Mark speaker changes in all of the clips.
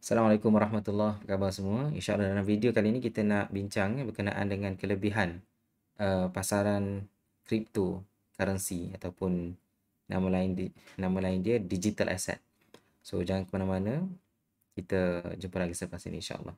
Speaker 1: Assalamualaikum warahmatullahi wabarakatuh. Apa khabar semua? InsyaAllah dalam video kali ini kita nak bincang berkenaan dengan kelebihan pasaran cryptocurrency ataupun nama lain dia digital asset. So jangan ke mana-mana, kita jumpa lagi selepas ini insyaAllah.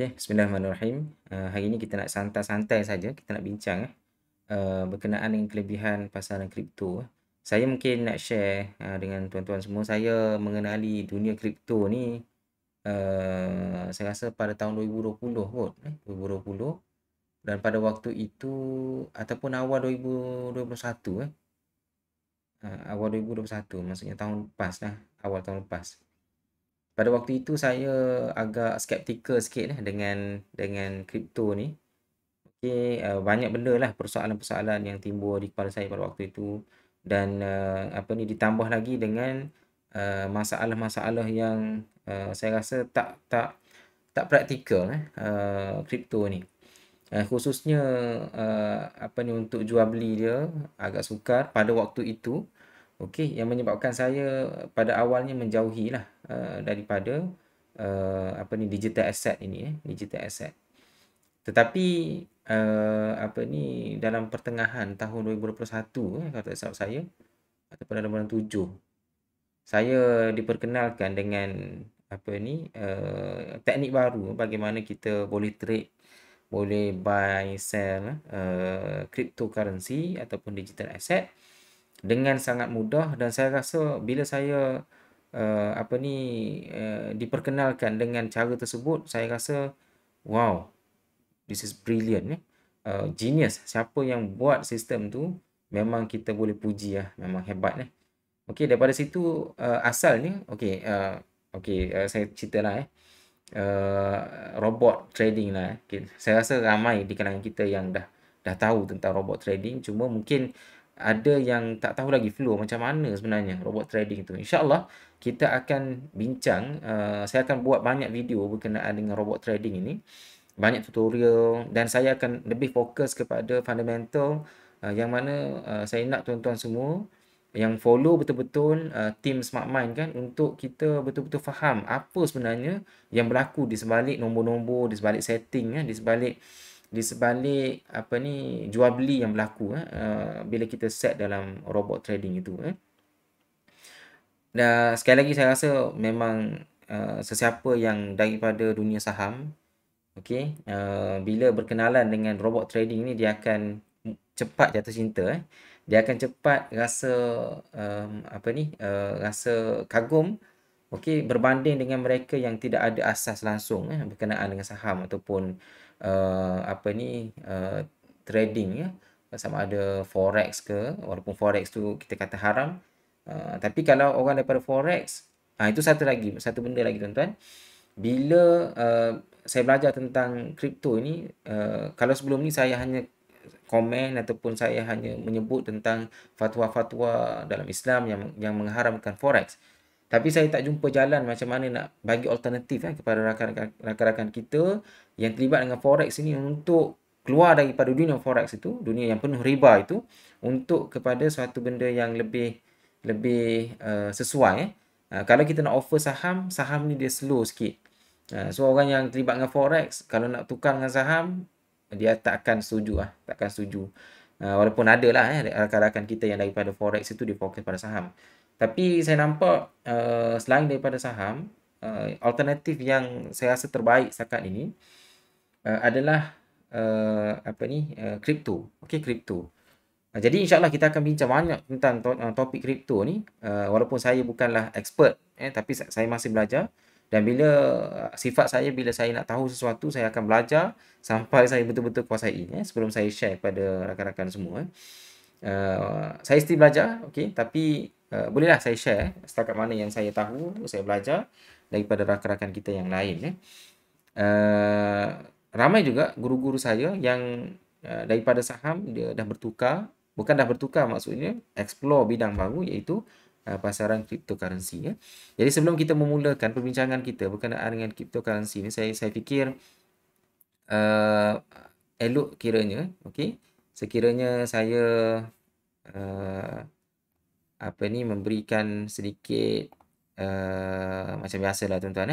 Speaker 1: Okay, bismillahirrahmanirrahim. Hari ini kita nak santai-santai saja, kita nak bincang berkenaan dengan kelebihan pasaran kripto. Saya mungkin nak share dengan tuan-tuan semua, saya mengenali dunia kripto ni saya rasa pada tahun 2020 kot, 2020, dan pada waktu itu ataupun awal 2021 awal 2021, maksudnya tahun lepas lah, awal tahun lepas. Pada waktu itu saya agak skeptikal sikit dengan kripto ni. Okey, banyak benda lah, persoalan-persoalan yang timbul di kepala saya pada waktu itu, dan ditambah lagi dengan masalah-masalah yang saya rasa tak praktikal kripto ni. Khususnya untuk jual beli dia agak sukar pada waktu itu. Okey, yang menyebabkan saya pada awalnya menjauhilah daripada digital asset ini, digital asset. Tetapi dalam pertengahan tahun 2021 kalau tak salah saya, ataupun dalam bulan 7, saya diperkenalkan dengan teknik baru bagaimana kita boleh trade, boleh buy sell cryptocurrency ataupun digital asset dengan sangat mudah. Dan saya rasa bila saya diperkenalkan dengan cara tersebut, saya rasa wow, this is brilliant, genius. Siapa yang buat sistem tu memang kita boleh puji lah, memang hebat . Okey, daripada situ asalnya saya ceritalah robot trading lah. Saya rasa ramai di kalangan kita yang dah tahu tentang robot trading, cuma mungkin ada yang tak tahu lagi flow macam mana sebenarnya robot trading tu. InsyaAllah kita akan bincang, saya akan buat banyak video berkenaan dengan robot trading ini, banyak tutorial, dan saya akan lebih fokus kepada fundamental yang mana saya nak tuan-tuan semua yang follow betul-betul team Smart Mind kan, untuk kita betul-betul faham apa sebenarnya yang berlaku di sebalik nombor-nombor, di sebalik setting, di sebalik jual beli yang berlaku bila kita set dalam robot trading itu. Dan sekali lagi saya rasa memang sesiapa yang daripada dunia saham, okey, bila berkenalan dengan robot trading ni, dia akan cepat jatuh cinta. Dia akan cepat rasa rasa kagum, okey, berbanding dengan mereka yang tidak ada asas langsung berkenaan dengan saham ataupun trading, sama ada forex ke, walaupun forex tu kita kata haram. Tapi kalau orang daripada forex, itu satu benda lagi tuan-tuan. Bila saya belajar tentang kripto ini, kalau sebelum ni saya hanya komen ataupun saya hanya menyebut tentang fatwa-fatwa dalam Islam yang mengharamkan forex, tapi saya tak jumpa jalan macam mana nak bagi alternatif kepada rakan-rakan kita yang terlibat dengan forex ini untuk keluar daripada dunia forex itu, dunia yang penuh riba itu, untuk kepada suatu benda yang lebih sesuai. Kalau kita nak offer saham ni dia slow sikit. So orang yang terlibat dengan forex, kalau nak tukar dengan saham, dia takkan setuju. Walaupun ada lah rakan-rakan kita yang daripada forex itu dia fokus pada saham. Tapi saya nampak selain daripada saham, alternatif yang saya rasa terbaik setakat ini adalah kripto. Okey, kripto. Jadi insyaAllah kita akan bincang banyak tentang topik kripto ni, walaupun saya bukanlah expert, tapi saya masih belajar. Dan bila sifat saya, bila saya nak tahu sesuatu, saya akan belajar sampai saya betul-betul kuasai sebelum saya share kepada rakan-rakan semua. Saya still belajar, okey, tapi bolehlah saya share setakat mana yang saya tahu, saya belajar daripada rakan-rakan kita yang lain. Ramai juga guru-guru saya yang daripada saham dia dah bertukar Bukan dah bertukar, maksudnya explore bidang baru iaitu pasaran cryptocurrency ya. Jadi sebelum kita memulakan perbincangan kita berkenaan dengan cryptocurrency ni, saya fikir uh, elok kiranya, okey, sekiranya saya uh, apa ni memberikan sedikit macam biasalah tuan-tuan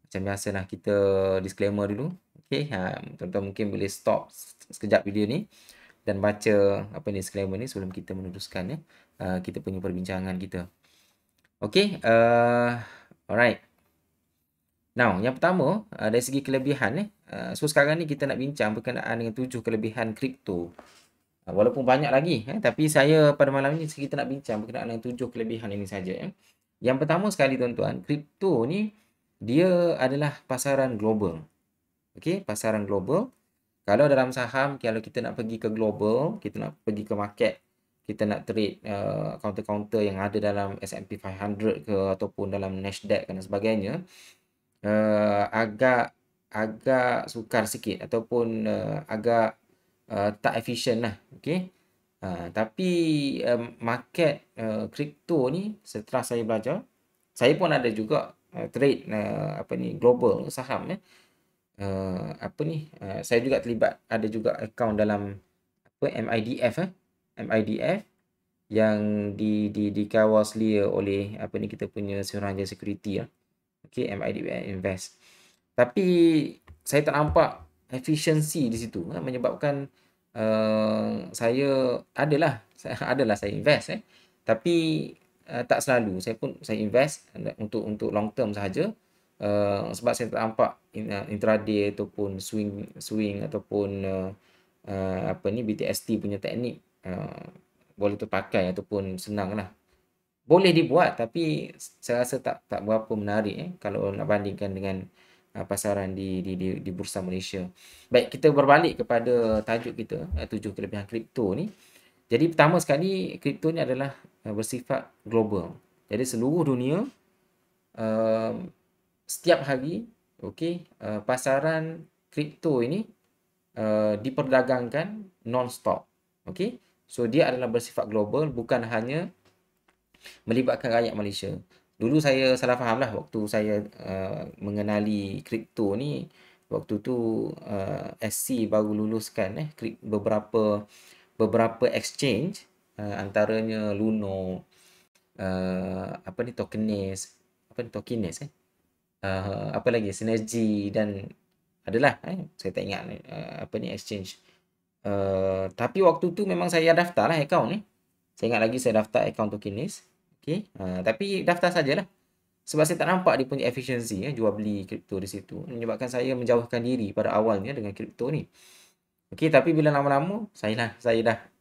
Speaker 1: Macam biasalah kita disclaimer dulu. Okey, tuan-tuan mungkin boleh stop sekejap video ni dan baca apa ni disclaimer ni sebelum kita meneruskan kita punya perbincangan kita. Okey, alright. Now, yang pertama dari segi kelebihan so sekarang ni kita nak bincang berkenaan dengan 7 kelebihan kripto. Walaupun banyak lagi tapi saya pada malam ni kita nak bincang berkenaan dengan 7 kelebihan ini saja. Yang pertama sekali tuan-tuan, kripto ni dia adalah pasaran global. Okey, pasaran global. Kalau dalam saham, kalau kita nak pergi ke global, kita nak pergi ke market, kita nak trade counter-counter yang ada dalam S&P 500 ke ataupun dalam Nasdaq dan sebagainya, agak sukar sikit ataupun agak tak efisien lah. Okey. Tapi market kripto ni setelah saya belajar, saya pun ada juga trade global saham saya juga terlibat, ada juga akaun dalam MIDF MIDF yang dikawal selia oleh kita punya Suruhanjaya Security okey, MIDF Invest. Tapi saya tak nampak efisiensi di situ menyebabkan saya saya invest tapi tak selalu saya invest untuk long term sahaja sebab saya tak nampak intraday ataupun swing ataupun BTST punya teknik boleh terpakai ataupun senang lah. Boleh dibuat tapi saya rasa tak berapa menarik kalau nak bandingkan dengan pasaran di Bursa Malaysia. Baik, kita berbalik kepada tajuk kita 7 kelebihan kripto ni. Jadi pertama sekali, kripto ni adalah bersifat global. Jadi seluruh dunia setiap hari pasaran kripto ini diperdagangkan non-stop. Okey. So dia adalah bersifat global, bukan hanya melibatkan rakyat Malaysia. Dulu saya salah faham lah waktu saya mengenali kripto ni. Waktu tu SC baru luluskan beberapa exchange antaranya Luno, Tokenes, apa lagi, Synergy dan adalah saya tak ingat exchange. Tapi waktu tu memang saya daftar lah akaun ni. Saya ingat lagi saya daftar akaun Tokenes. Okey, tapi daftar sajalah. Sebab saya tak nampak dia punya efisiensi jual beli kripto di situ. Menyebabkan saya menjauhkan diri pada awalnya dengan kripto ni. Okey, tapi bila lama-lama saya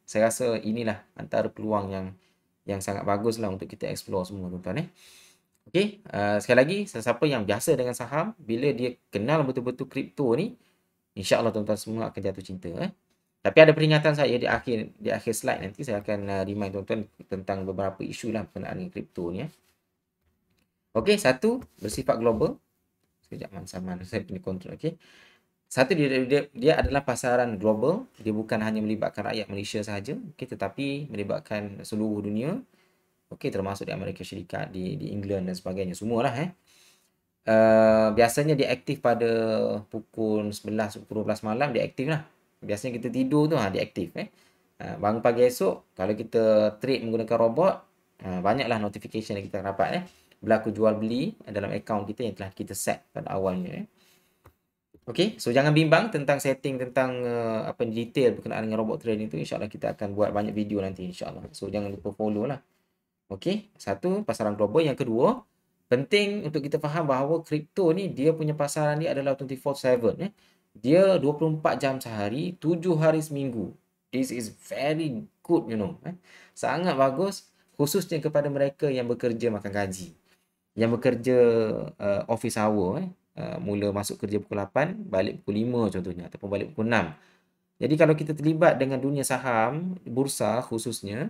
Speaker 1: rasa inilah antara peluang yang sangat bagus lah untuk kita explore semua tuan-tuan Okey, sekali lagi sesiapa yang biasa dengan saham, bila dia kenal betul-betul kripto ni, insya-Allah tuan-tuan semua akan jatuh cinta Tapi ada peringatan saya di akhir slide nanti saya akan remind tuan-tuan tentang beberapa isu lah berkenaan dengan kripto ni Okey, satu bersifat global. Sekejap man saya punya kontrol okey. Satu dia adalah pasaran global, dia bukan hanya melibatkan rakyat Malaysia sahaja, tetapi melibatkan seluruh dunia. Okey, termasuk di Amerika Syarikat, di England dan sebagainya, semualah biasanya dia aktif pada pukul 11 pukul 12 malam dia aktif lah. Biasanya kita tidur tu dia aktif bangun pagi esok kalau kita trade menggunakan robot, banyaklah notification yang kita dapat berlaku jual beli dalam akaun kita yang telah kita set pada awalnya Okey, so jangan bimbang tentang setting tentang detail berkenaan dengan robot trading tu. InsyaAllah kita akan buat banyak video nanti insyaAllah. So jangan lupa follow lah. Okey, satu pasaran global. Yang kedua, penting untuk kita faham bahawa kripto ni dia punya pasaran ni adalah 24/7 Dia 24 jam sehari, 7 hari seminggu. This is very good Sangat bagus khususnya kepada mereka yang bekerja makan gaji. Yang bekerja office hour mula masuk kerja pukul 8, balik pukul 5 contohnya ataupun balik pukul 6. Jadi kalau kita terlibat dengan dunia saham, bursa khususnya,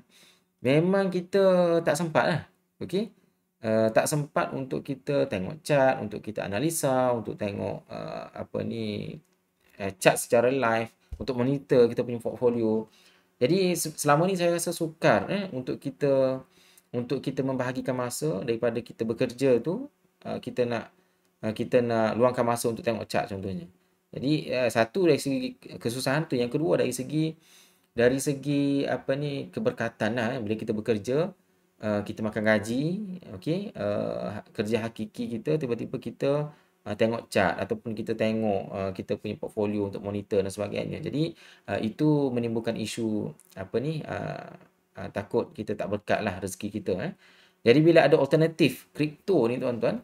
Speaker 1: memang kita tak sempat lah. Okey. Tak sempat untuk kita tengok chart, untuk kita analisa, untuk tengok chart secara live, untuk monitor kita punya portfolio. Jadi selama ni saya rasa sukar untuk kita membahagikan masa daripada kita bekerja tu, kita nak luangkan masa untuk tengok chart contohnya. Jadi satu dari segi kesusahan tu, yang kedua dari segi apa ni, keberkatan lah bila kita bekerja, kita makan gaji, okey, kerja hakiki kita, tiba-tiba kita tengok chart ataupun kita tengok kita punya portfolio untuk monitor dan sebagainya. Jadi itu menimbulkan isu apa ni, takut kita tak berkat lah rezeki kita. Jadi bila ada alternatif kripto ni tuan-tuan,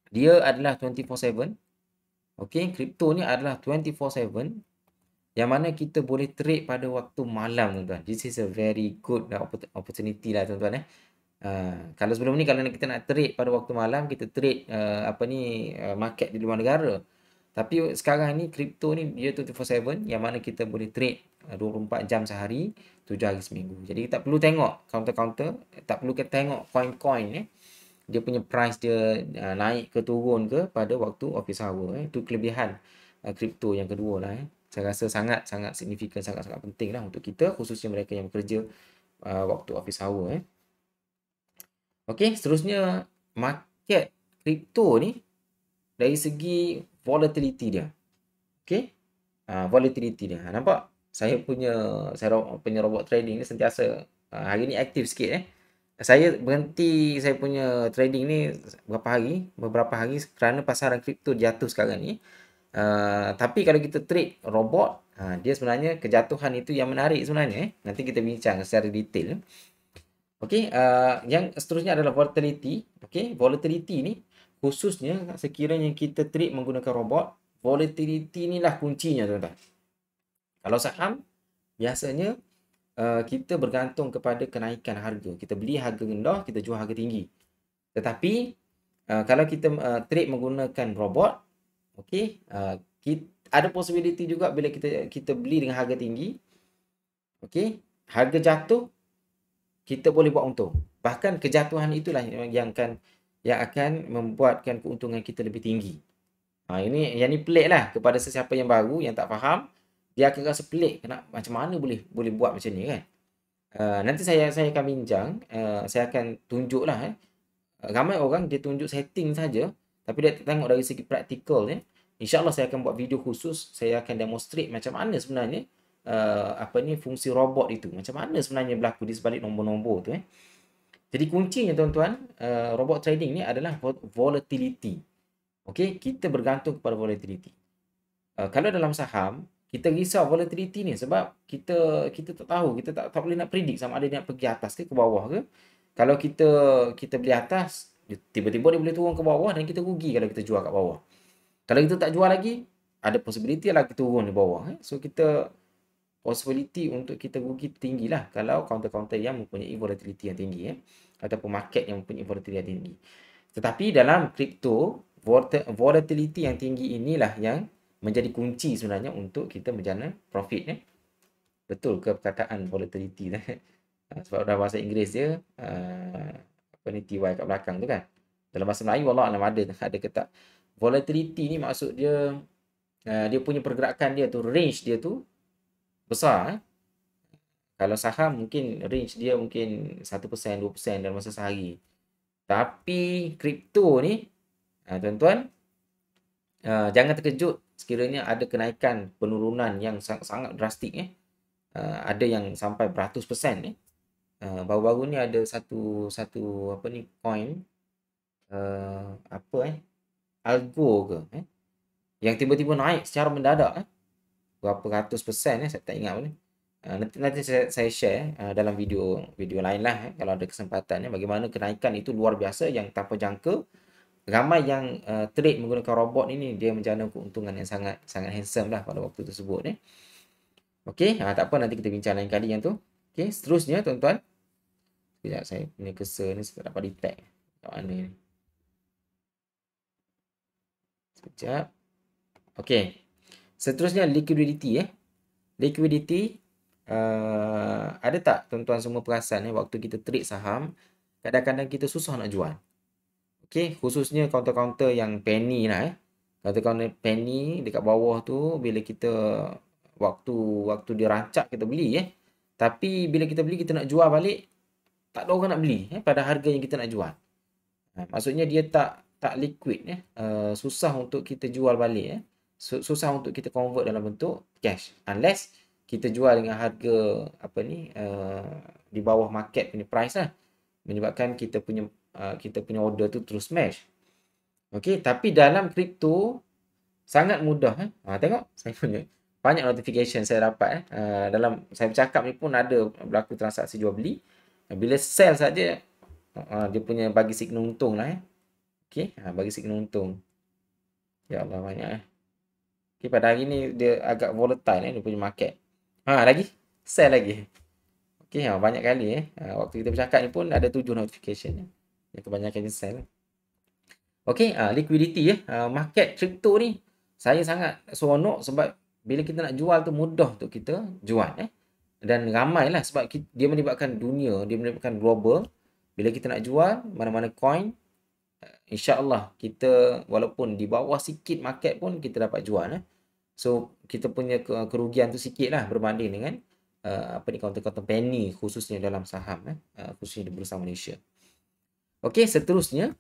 Speaker 1: dia adalah 24/7. Okey, kripto ni adalah 24/7 yang mana kita boleh trade pada waktu malam tuan-tuan. This is a very good opportunity lah tuan-tuan. Kalau sebelum ni kalau kita nak trade pada waktu malam, kita trade market di luar negara. Tapi sekarang ni kripto ni dia 24/7 yang mana kita boleh trade 24 jam sehari, 7 hari seminggu. Jadi tak perlu tengok counter-counter, tak perlu kita tengok coin-coin dia punya price dia naik ke turun ke pada waktu office hour. Itu kelebihan kripto yang kedua lah. Saya rasa sangat-sangat signifikan, sangat-sangat penting lah untuk kita, khususnya mereka yang bekerja waktu office hour. Okey, seterusnya market kripto ni dari segi volatility dia. Okey, volatility dia. Nampak? Saya punya robot trading ni sentiasa hari ni aktif sikit. Saya berhenti saya punya trading ni beberapa hari kerana pasaran kripto jatuh sekarang ni. Tapi kalau kita trade robot, dia sebenarnya kejatuhan itu yang menarik sebenarnya. Nanti kita bincang secara detail. Okey, yang seterusnya adalah volatility. Okey, volatility ni khususnya sekiranya kita trade menggunakan robot, volatility inilah kuncinya tuan-tuan. Kalau saham, biasanya kita bergantung kepada kenaikan harga. Kita beli harga rendah, kita jual harga tinggi. Tetapi kalau kita trade menggunakan robot, okey, ada possibility juga bila kita beli dengan harga tinggi, okey, harga jatuh, kita boleh buat untung. Bahkan kejatuhan itulah yang akan membuatkan keuntungan kita lebih tinggi. Yang ni pelik lah kepada sesiapa yang baru, yang tak faham, dia akan rasa pelik, macam mana boleh buat macam ni kan. Nanti saya akan bincang, saya akan tunjuklah. Ramai orang dia tunjuk setting saja, tapi dia tengok dari segi praktikal. InsyaAllah saya akan buat video khusus, saya akan demonstrate macam mana sebenarnya fungsi robot itu, macam mana sebenarnya berlaku di sebalik nombor-nombor tu. Jadi kuncinya tuan-tuan, robot trading ni adalah volatility. Okey, kita bergantung kepada volatility. Kalau dalam saham, kita risau volatility ni sebab kita tak tahu, kita tak boleh nak predict sama ada dia nak pergi atas ke bawah ke. Kalau kita beli atas, tiba-tiba dia boleh turun ke bawah dan kita rugi kalau kita jual kat bawah. Kalau kita tak jual lagi, ada possibility lah kita turun di bawah. So kita possibility untuk kita rugi tinggi lah kalau counter-counter yang mempunyai volatility yang tinggi ataupun market yang mempunyai volatility yang tinggi. Tetapi dalam kripto, volatility yang tinggi inilah yang menjadi kunci sebenarnya untuk kita menjana profit. Betul ke perkataan volatility sebab dalam bahasa Inggeris dia TY kat belakang tu kan. Dalam bahasa Melayu wallah alam ada ke tak. Volatility ni maksud dia dia punya pergerakan dia tu, range dia tu besar. Kalau saham mungkin range dia mungkin 1%, 2% dalam masa sehari. Tapi kripto ni tuan-tuan, jangan terkejut sekiranya ada kenaikan penurunan yang sangat drastik. Ada yang sampai beratus persen. Baru-baru ni ada satu coin Algo ke yang tiba-tiba naik secara mendadak berapa ratus persen saya tak ingat pun. Nanti saya share dalam video lain lah kalau ada kesempatan bagaimana kenaikan itu luar biasa yang tanpa jangka. Ramai yang trade menggunakan robot ini dia menjana keuntungan yang sangat handsome lah pada waktu tersebut. Okey, tak apa, nanti kita bincang lain kali yang tu. Okey, seterusnya tuan-tuan. Sekejap, saya punya cursor ni saya tak dapat detect kat mana ni. Sekejap. Okey. Seterusnya liquidity. Liquidity, ada tak tuan-tuan semua perasan waktu kita trade saham, kadang-kadang kita susah nak jual. Okey, khususnya counter-counter yang penny lah. Counter-counter penny dekat bawah tu, bila kita waktu dia rancak kita beli Tapi bila kita beli, kita nak jual balik, tak ada orang nak beli pada harga yang kita nak jual. Maksudnya dia tak liquid susah untuk kita jual balik susah untuk kita convert dalam bentuk cash unless kita jual dengan harga di bawah market punya price lah, menyebabkan kita punya order tu terus smash. Okey, tapi dalam kripto sangat mudah tengok saya punya banyak notification saya dapat dalam saya bercakap ni pun ada berlaku transaksi jual beli. Bila sell saja dia punya bagi signal untung lah okey, bagi signal untung. Ya Allah, banyak okey, pada hari ni dia agak volatile dia punya market. Lagi sell lagi. Okey, banyak kali waktu kita bercakap ni pun ada 7 notification yang kebanyakan dia sell. Okey, liquidity market crypto ni saya sangat seronok sebab bila kita nak jual tu mudah untuk kita jual dan ramailah sebab dia melibatkan dunia, dia melibatkan global. Bila kita nak jual mana-mana coin, insya-Allah kita walaupun di bawah sikit market pun kita dapat jual So kita punya kerugian tu sikitlah berbanding dengan kaunter-kaunter penny khususnya dalam saham khususnya di Bursa Malaysia. Okey, seterusnya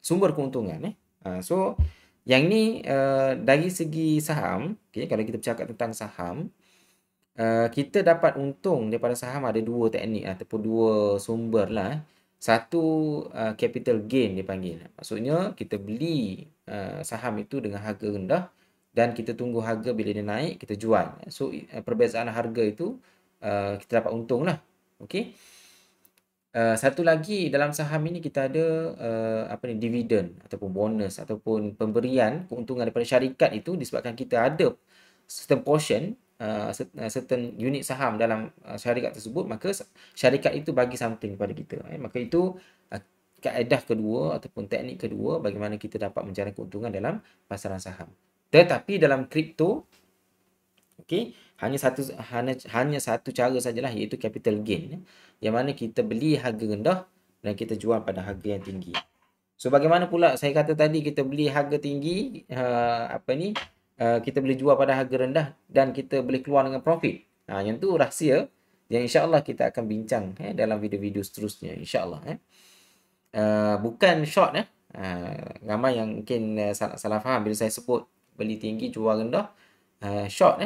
Speaker 1: sumber keuntungan so yang ni dari segi saham, okay, kalau kita bercakap tentang saham, kita dapat untung daripada saham ada dua teknik ataupun dua sumber lah. Satu capital gain dia panggil. Maksudnya kita beli saham itu dengan harga rendah dan kita tunggu harga bila dia naik kita jual. So perbezaan harga itu kita dapat untung lah. Okey. Satu lagi dalam saham ini kita ada dividen ataupun bonus ataupun pemberian keuntungan daripada syarikat itu disebabkan kita ada certain portion certain unit saham dalam syarikat tersebut, maka syarikat itu bagi something kepada kita. Maka itu kaedah kedua ataupun teknik kedua bagaimana kita dapat mencari keuntungan dalam pasaran saham. Tetapi dalam kripto, okey, hanya satu cara sajalah, iaitu capital gain, yang mana kita beli harga rendah dan kita jual pada harga yang tinggi. So bagaimana pula saya kata tadi kita beli harga tinggi, kita boleh jual pada harga rendah dan kita boleh keluar dengan profit. Yang tu rahsia yang insya-Allah kita akan bincang dalam video-video seterusnya insya-Allah. Bukan short ramai yang mungkin salah faham bila saya sebut beli tinggi jual rendah short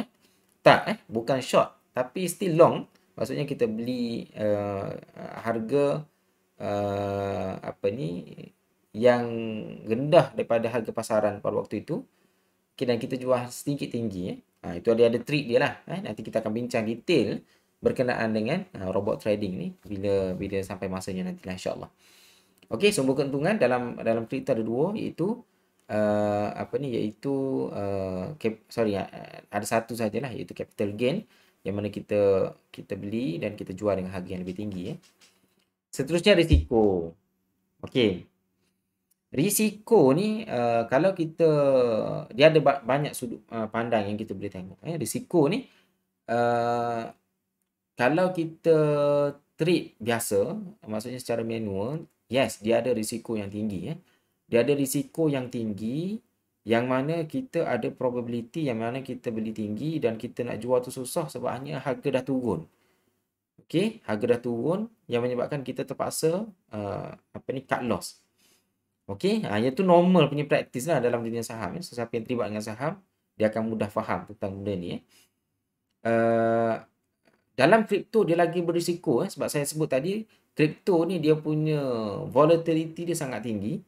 Speaker 1: tak bukan short tapi still long. Maksudnya kita beli harga yang rendah daripada harga pasaran pada waktu itu, dan kita jual sedikit tinggi. Itu ada trik dia lah. Nanti kita akan bincang detail berkenaan dengan robot trading ni bila sampai masanya nanti lah insya-Allah. Okey, sumber keuntungan dalam kripto ada dua, iaitu ada satu sajalah, iaitu capital gain, yang mana kita beli dan kita jual dengan harga yang lebih tinggi. Seterusnya risiko. Okey. Risiko ni kalau dia ada banyak sudut pandang yang kita boleh tengok. Risiko ni kalau kita trade biasa, maksudnya secara manual, yes, dia ada risiko yang tinggi. Dia ada risiko yang tinggi yang mana kita ada probability yang mana kita beli tinggi dan kita nak jual tu susah sebab hanya harga dah turun. Okey, harga dah turun yang menyebabkan kita terpaksa cut loss. Okey, yang tu normal punya practice lah dalam dunia saham. Sesiapa yang terlibat dengan saham, dia akan mudah faham tentang benda ni. Dalam kripto dia lagi berisiko sebab saya sebut tadi, kripto ni dia punya volatility dia sangat tinggi.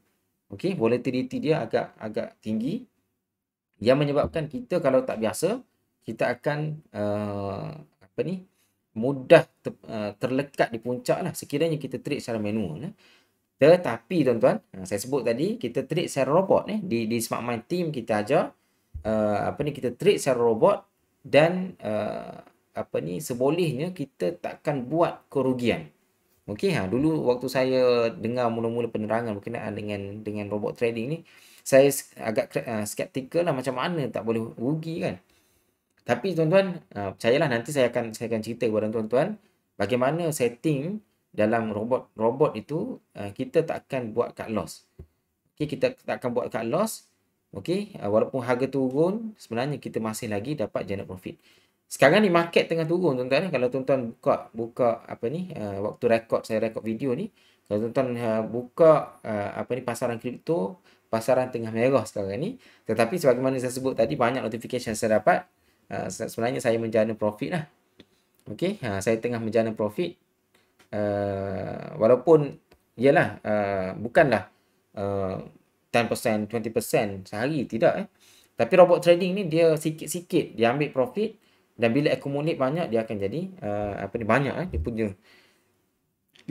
Speaker 1: Okey, volatility dia agak tinggi yang menyebabkan kita kalau tak biasa, kita akan mudah terlekat di puncak lah sekiranya kita trade secara manual. Tetapi tuan-tuan, saya sebut tadi kita trade secara robot di Smart Mind Team kita ajar kita trade secara robot dan sebolehnya kita takkan buat kerugian. Okey, dulu waktu saya dengar mula-mula penerangan berkenaan dengan robot trading ni, saya agak skeptikal lah, macam mana tak boleh rugi kan. Tapi tuan-tuan, percayalah nanti saya akan cerita kepada tuan-tuan bagaimana setting dalam robot itu kita tak akan buat cut loss. Okey, kita tak akan buat cut loss. Okey, walaupun harga turun, sebenarnya kita masih lagi dapat generate profit. Sekarang ni market tengah turun tuan-tuan. Kalau tuan-tuan buka apa ni, waktu saya rekod video ni, kalau tuan-tuan buka apa ni, pasaran kripto, pasaran tengah merah sekarang ni. Tetapi sebagaimana saya sebut tadi, banyak notification saya dapat. Sebenarnya saya menjana profit lah. Okey, saya tengah menjana profit. Walaupun iyalah, bukanlah 10%, 20% sehari, tidak. Tapi robot trading ni dia sikit-sikit dia ambil profit, dan bila accumulate banyak dia akan jadi apa ni, banyak dia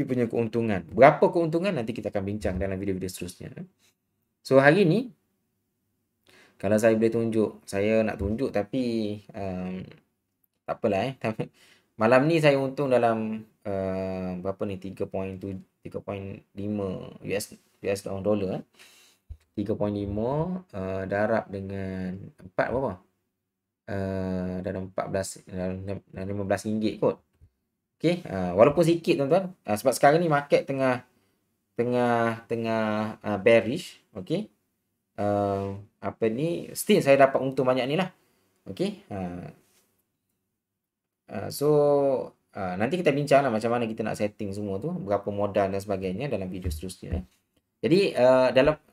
Speaker 1: punya keuntungan. Berapa keuntungan nanti kita akan bincang dalam video-video seterusnya. So hari ni kalau saya boleh tunjuk, saya nak tunjuk tapi tak apalah. Malam ni saya untung dalam berapa ni, 3.5 US dollar. 3.5 darab dengan 4 berapa? Dalam 14, dalam RM15 kot. Okey, walaupun sikit tuan-tuan, sebab sekarang ni market tengah bearish, okey. Apa ni, still saya dapat untung banyak ni lah. Okey. So nanti kita bincang lah macam mana kita nak setting semua tu, berapa modal dan sebagainya dalam video seterusnya. Jadi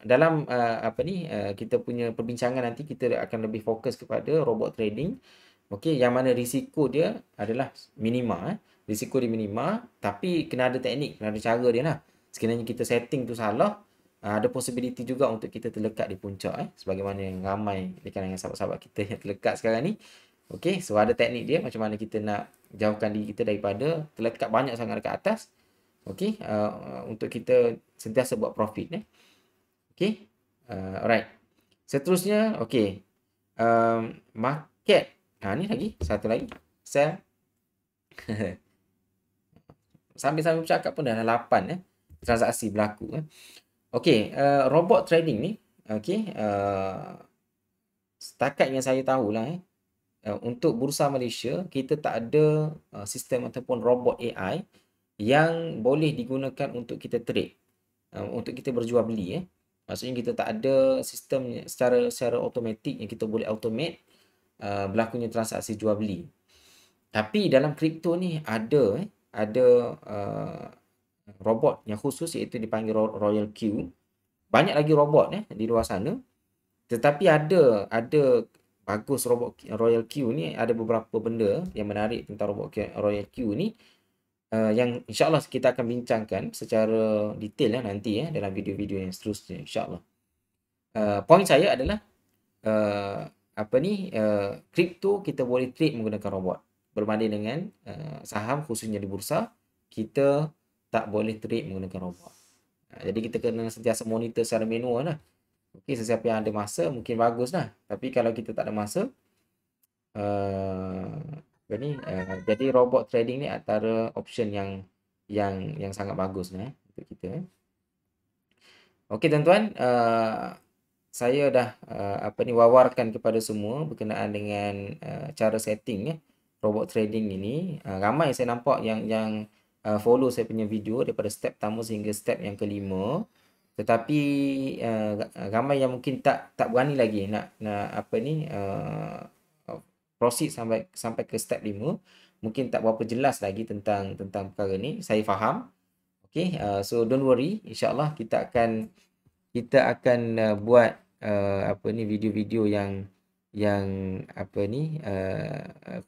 Speaker 1: dalam apa ni, kita punya perbincangan nanti kita akan lebih fokus kepada robot trading. Okey, yang mana risiko dia adalah minima. Risiko dia minima, tapi kena ada teknik, kena ada cara dia lah. Sekiranya kita setting tu salah, ada possibility juga untuk kita terlekat di puncak, sebagaimana yang ramai di kalangan sahabat-sahabat kita yang terlekat sekarang ni. Okey, so ada teknik dia macam mana kita nak jauhkan diri kita daripada terlekat banyak sangat dekat atas. Okey, untuk kita sentiasa buat profit. Okey, alright. Seterusnya, okey, market. Ni lagi, satu lagi. Sell. Sambil-sambil bercakap pun dah 8 transaksi berlaku. Okey, robot trading ni, okey, setakat yang saya tahulah, untuk Bursa Malaysia, kita tak ada sistem ataupun robot AI yang boleh digunakan untuk kita trade, untuk kita berjual beli. Maksudnya kita tak ada sistem secara automatik yang kita boleh automate berlakunya transaksi jual beli. Tapi dalam kripto ni ada robot yang khusus, iaitu dipanggil Royal Q. Banyak lagi robot di luar sana. Tetapi ada bagus robot Royal Q ni, ada beberapa benda yang menarik tentang robot Royal Q ni, yang insyaAllah kita akan bincangkan secara detail nanti dalam video-video yang seterusnya, insyaAllah. Poin saya adalah kripto kita boleh trade menggunakan robot, berbanding dengan saham khususnya di bursa kita tak boleh trade menggunakan robot. Jadi kita kena sentiasa monitor secara manual lah. Okey, sesiapa yang ada masa mungkin bagus lah. Tapi kalau kita tak ada masa, jadi robot trading ni antara option yang sangat bagus untuk kita. Okey tuan-tuan, saya dah wawarkan kepada semua berkenaan dengan cara setting robot trading ini. Ramai saya nampak yang follow saya punya video daripada step pertama sehingga step yang kelima. Tetapi ramai yang mungkin tak berani lagi nak proceed sampai ke step 5. Mungkin tak berapa jelas lagi tentang perkara ni. Saya faham. Okay, so don't worry. InsyaAllah kita akan buat video-video yang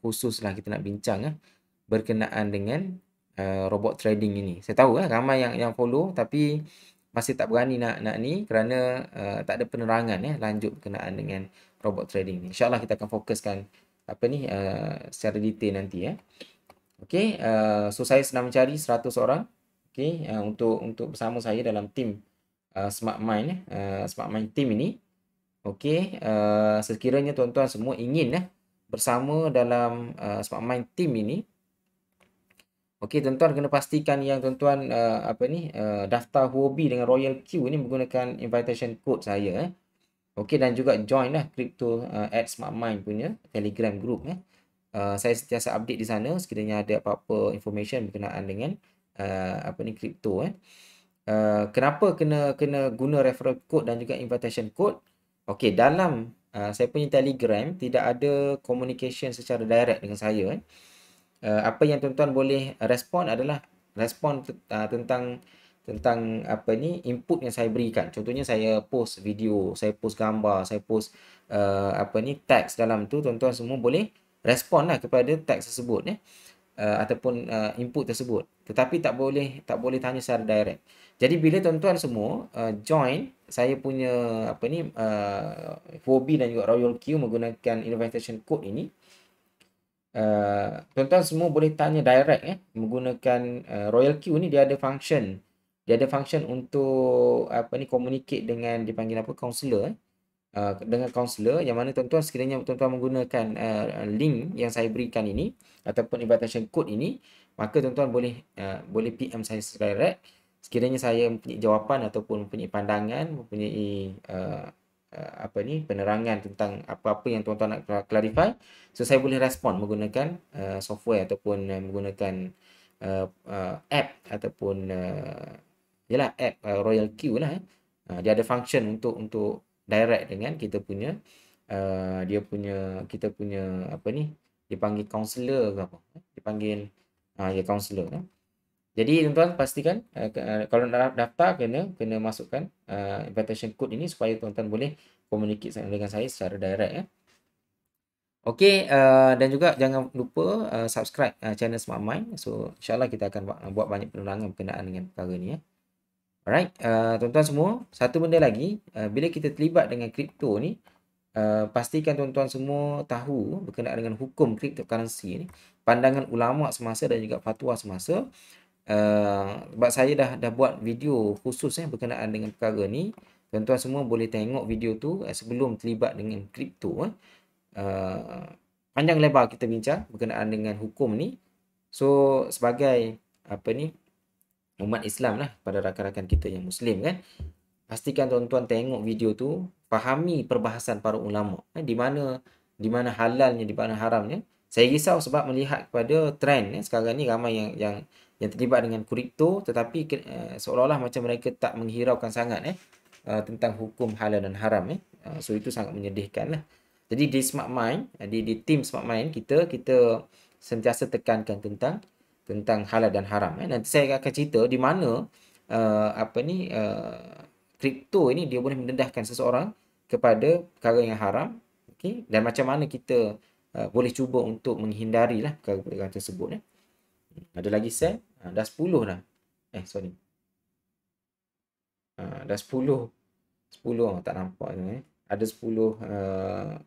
Speaker 1: khusus lah, kita nak bincang berkenaan dengan robot trading ini. Saya tahu ramai yang follow tapi masih tak berani nak ni kerana tak ada penerangan lanjut berkenaan dengan robot trading ni. InsyaAllah kita akan fokuskan secara detail nanti. Okey, so saya sedang mencari 100 orang untuk bersama saya dalam tim Smart Mind Smart Mind team ini. Okey, sekiranya tuan-tuan semua ingin bersama dalam Smart Mind team ini, okey, tuan-tuan kena pastikan yang tuan-tuan daftar hobi dengan Royal Q ini menggunakan invitation code saya. Okey, dan juga join Crypto at Smart Mind punya Telegram group. Saya sentiasa update di sana sekiranya ada apa-apa information berkenaan dengan kripto. Kenapa kena guna referral code dan juga invitation code? Okey, dalam saya punya Telegram tidak ada communication secara direct dengan saya. Apa yang tuan-tuan boleh respon adalah respon tentang apa ni, input yang saya berikan. Contohnya saya post video, saya post gambar, saya post apa ni, teks dalam tu, tuan-tuan semua boleh respon lah kepada teks tersebut ataupun input tersebut. Tetapi tak boleh tanya secara direct. Jadi bila tuan-tuan semua join saya punya apa ni, Huobi dan juga Royal Queue menggunakan invitation code ini, tuan-tuan semua boleh tanya direct menggunakan Royal Queue ni. Dia ada function untuk apa ni, communicate dengan, dipanggil apa, counselor dengan kaunselor, yang mana tuan-tuan sekiranya tuan-tuan menggunakan link yang saya berikan ini ataupun invitation code ini, maka tuan-tuan boleh PM saya secara direct. Sekiranya saya mempunyai jawapan ataupun mempunyai pandangan, mempunyai apa ni, penerangan tentang apa-apa yang tuan-tuan nak clarify, so saya boleh respon menggunakan software ataupun menggunakan app ataupun yalah app Royal Queue lah. Dia ada function untuk direct dengan kita punya kita punya apa ni, dipanggil counselor ke apa, dipanggil ya counselor kan. Jadi tuan-tuan pastikan kalau nak daftar kena masukkan invitation code ini supaya tuan-tuan boleh communicate dengan saya secara direct. Okey, dan juga jangan lupa subscribe channel Smart Mind. So insyaAllah kita akan buat banyak penerangan berkenaan dengan perkara ni. Alright, tuan-tuan semua, satu benda lagi, bila kita terlibat dengan kripto ni, pastikan tuan-tuan semua tahu berkenaan dengan hukum cryptocurrency ni, pandangan ulama semasa dan juga fatwa semasa. Sebab saya dah buat video khusus berkenaan dengan perkara ni. Tuan-tuan semua boleh tengok video tu sebelum terlibat dengan kripto. Panjang lebar kita bincang berkenaan dengan hukum ni. So sebagai apa ni, umat Islam lah, pada rakan-rakan kita yang Muslim kan, pastikan tuan-tuan tengok video tu, fahami perbahasan para ulama, di mana halalnya, di mana haramnya. Saya risau sebab melihat kepada trend sekarang ni ramai yang terlibat dengan kripto, tetapi seolah-olah macam mereka tak menghiraukan sangat tentang hukum halal dan haram. So itu sangat menyedihkan lah. Jadi di Smart Mind, di tim Smart Mind kita sentiasa tekankan tentang halal dan haram. Nanti saya akan cerita di mana kripto ini dia boleh mendedahkan seseorang kepada perkara yang haram, okey, dan macam mana kita boleh cuba untuk menghindari lah perkara tersebut. Ada lagi set? Dah 10 dah. Sorry. Dah 10 tak nampak ni. Ada 10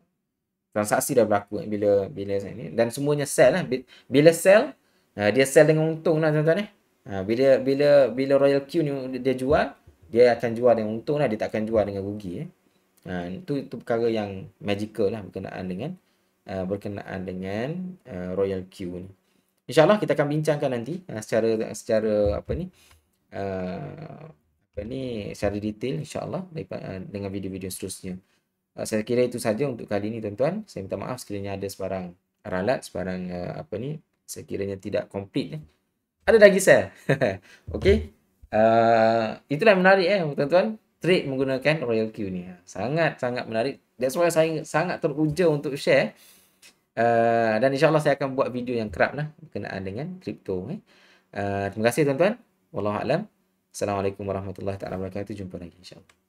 Speaker 1: transaksi dah berlaku bila saya ni, dan semuanya sell lah. Bila sell, dia sell dengan untung lah tuan-tuan. Bila Royal Queue ni dia jual, dia akan jual dengan untung lah, dia tak akan jual dengan rugi. Itu perkara yang magical lah berkenaan dengan Royal Queue ni. InsyaAllah kita akan bincangkan nanti secara secara detail insyaAllah dengan video-video seterusnya. Saya kira itu saja untuk kali ini tuan-tuan. Saya minta maaf sekiranya ada sebarang ralat, sebarang sekiranya tidak komplit. Ada lagi saya. Okey. Itulah menarik tuan-tuan, trade menggunakan Royal Queue ni. Sangat-sangat menarik. That's why saya sangat teruja untuk share. Dan insyaAllah saya akan buat video yang kerap lah berkenaan dengan kripto. Terima kasih tuan-tuan. Wallahualam. Assalamualaikum warahmatullahi wabarakatuh. Jumpa lagi insyaAllah.